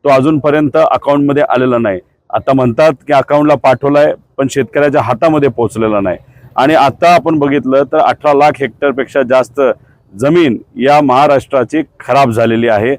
तो अजूनपर्यंत अकाउंटमध्ये आलेला नाही। आता म्हणतात की अकाउंटला पाठवलाय, पण शेतकऱ्याच्या हातामध्ये पोहोचलेला नाही। आणि आता आपण बघितलं तर 18 लाख हेक्टरपेक्षा जास्त जमीन या महाराष्ट्राची खराब झालेली आहे,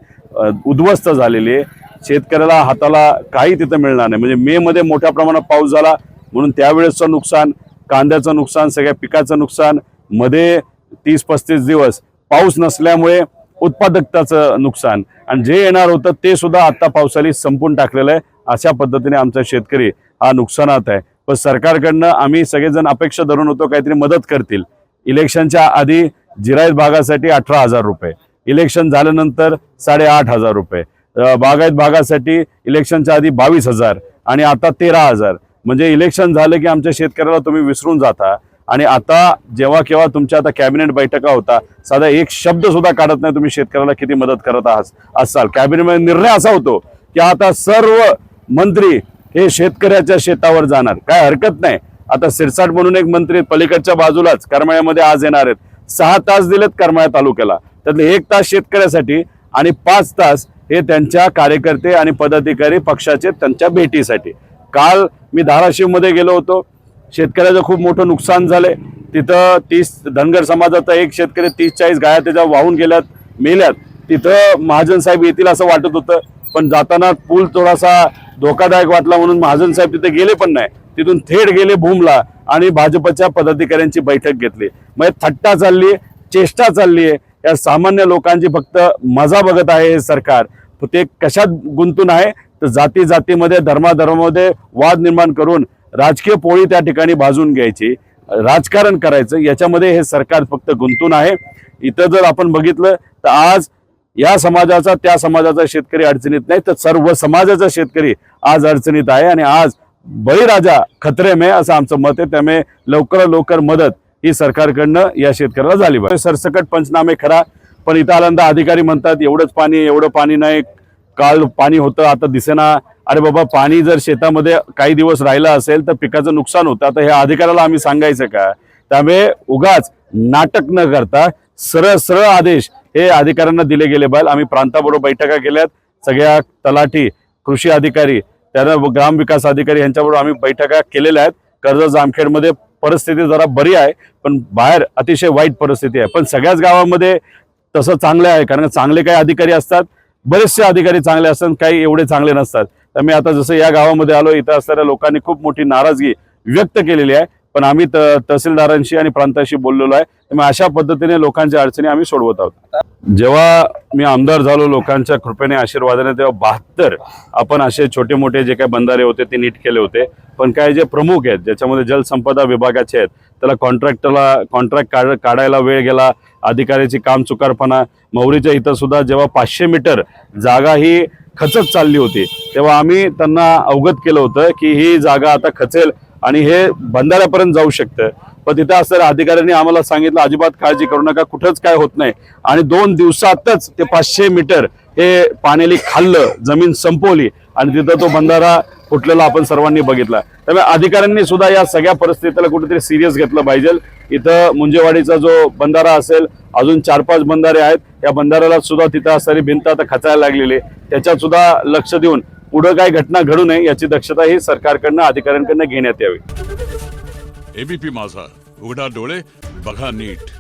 उद्ध्वस्त झालेली आहे। शेतकऱ्याला हाताला काही तिथं मिळणार नाही। म्हणजे मे मध्ये मोठ्या प्रमाणात पाऊस झाला म्हणून त्यावेळेसचं नुकसान, कांद्याचं नुकसान, सगळ्या पिकाचं नुकसान, मध्ये 30-35 दिवस पाऊस नसल्यामुळे उत्पादकताचं नुकसान, आणि जे येणार होतं ते सुद्धा आता पावसाळी संपून टाकलेलं आहे। अशा पद्धतीने आमचा शेतकरी हा नुकसानात आहे। पण सरकारकडनं आम्ही सगळेजण अपेक्षा धरून होतो काहीतरी मदत करतील। इलेक्शनच्या आधी जिरायत भागासाठी 18,000 रुपये, इलेक्शन झाल्यानंतर 8,500 रुपये, बागायत भागासाठी इलेक्शनच्या आधी 22,000 आणि आता 13,000। म्हणजे इलेक्शन झालं की आमच्या शेतकऱ्याला तुम्ही विसरून जाता। आणि आता जेव्हा केव्हा तुमच्या आता कॅबिनेट बैठका होता, साधा एक शब्द सुद्धा काढत नाही तुम्ही शेतकऱ्याला किती मदत करत असाल। कॅबिनेटमध्ये निर्णय असा होतो की आता सर्व मंत्री हे शेतकऱ्याच्या शेतावर जाणार, काय हरकत नाही। आता सिरसाट म्हणून एक मंत्री पलीकडच्या बाजूलाच करमाळ्यामध्ये आज येणार आहेत। 6 तास दिलेत करमाळा तालुक्याला, त्यातले 1 तास शेतकऱ्यासाठी आणि 5 तास हे त्यांच्या कार्यकर्ते आणि पदाधिकारी पक्षाचे त्यांच्या भेटीसाठी। काल मी धाराशिव मध्ये गेलो होतो, शेतकऱ्याचं खूप मोठं नुकसान झालंय। तिथं 30 धनगर समाजाचा एक शेतकरी 30-40 गाया त्याच्या वाहून गेल्यात, मेल्यात। तिथं महाजन साहेब येतील असं वाटत होतं, पण जाताना पूल थोडासा धोकादायक वाटला म्हणून महाजन साहेब तिथे गेले पण नाही, तिथून थेट गेले भूमला आणि भाजपच्या पदाधिकाऱ्यांची बैठक घेतली। मग थट्टा चालली, चेष्टा चालली आहे। या सामान्य लोकांची फक्त मजा बघत आहे हे सरकार। ते कशात गुंतून आहे तर जाती जातीमध्ये, धर्माधर्मामध्ये वाद निर्माण करून राजकीय पोळी त्या ठिकाणी भाजून घ्यायची, राजकारण करायचं, याच्यामध्ये हे सरकार फक्त गुंतून आहे। इथं जर आपण बघितलं तर आज या समाजाचा त्या समाजाचा शेतकरी अडचणीत नाही, तर सर्व समाजाचा शेतकरी आज अडचणीत आहे। आणि आज बळीराजा खतरे में असं आमचं मत आहे। त्यामुळे लवकरात लवकर मदत ही सरकारकडनं या शेतकऱ्याला झाली पाहिजे। सरसकट पंचनामे करा, पण इथं आल्यानंतर अधिकारी म्हणतात एवढंच पाणी, एवढं पाणी नाही, काल पाणी होतं आता दिसेना। अरे बाबा, पाणी जर शेतामध्ये काही दिवस राहिलं असेल तर पिकाचं नुकसान होतं। आता ह्या अधिकाऱ्याला आम्ही सांगायचं का? त्यामुळे उगाच नाटक न करता सरळ सरळ आदेश हे अधिकाऱ्यांना दिले गेले पाहिजे। आम्ही प्रांताबरोबर बैठका केल्यात, सगळ्या तलाठी, कृषी अधिकारी, त्यानंतर ग्रामविकास अधिकारी यांच्याबरोबर आम्ही बैठका केलेल्या आहेत। कर्जत जामखेडमध्ये परिस्थिती जरा बरी आहे, पण बाहेर अतिशय वाईट परिस्थिती आहे। पण सगळ्याच गावामध्ये तसं चांगलं आहे, कारण चांगले काही अधिकारी असतात, बरेचसे अधिकारी चांगले असतात, काही एवढे चांगले नसतात। त्यामुळे आता जसं या गावामध्ये आलो, इथं असणाऱ्या लोकांनी खूप मोठी नाराजगी व्यक्त केलेली आहे, पण आम्ही तहसीलदारांशी आणि प्रांताशी बोललेलो आहे। त्यामुळे अशा पद्धतीने लोकांच्या अडचणी आम्ही सोडवत आहोत। जेव्हा मी आमदार झालो लोकांच्या कृपेने, आशीर्वादाने, तेव्हा 72 आपण असे छोटे मोठे जे काही बंधारे होते ते नीट केले होते। पण काही जे प्रमुख आहेत, ज्याच्यामध्ये जलसंपदा विभागाचे आहेत, त्याला कॉन्ट्रॅक्ट काढायला वेळ गेला, अधिकाऱ्याची काम चुकारपणा। मौरीच्या इथं सुद्धा जेव्हा 500 मीटर जागा ही खचत चालली होती, तेव्हा आम्ही त्यांना अवगत केलं होतं की ही जागा आता खचेल आणि हे बंधाऱ्यापर्यंत जाऊ शकतं। पण तिथं असणाऱ्या अधिकाऱ्यांनी आम्हाला सांगितलं अजिबात काळजी करू नका, कुठंच काय होत नाही। आणि 2 दिवसातच ते 500 मीटर हे पाण्याने खाल्लं, जमीन संपवली आणि तिथं तो बंधारा फुटलेला आपण सर्वांनी बघितला। त्यामुळे अधिकाऱ्यांनी सुद्धा या सगळ्या परिस्थितीला कुठेतरी सिरियस घेतलं पाहिजे। इथं मुंजेवाडीचा जो बंधारा असेल, अजून 4-5 बंधारे आहेत, या बंधाऱ्याला सुद्धा तिथं असणारी भिंत आता खचायला लागलेली, त्याच्यात सुद्धा लक्ष देऊन पुढे काय घटना घडू नये याची दक्षता ही सरकारकडनं, अधिकाऱ्यांकडनं घेण्यात यावी। एबीपी माझा, उघडा डोळे बघा नीट।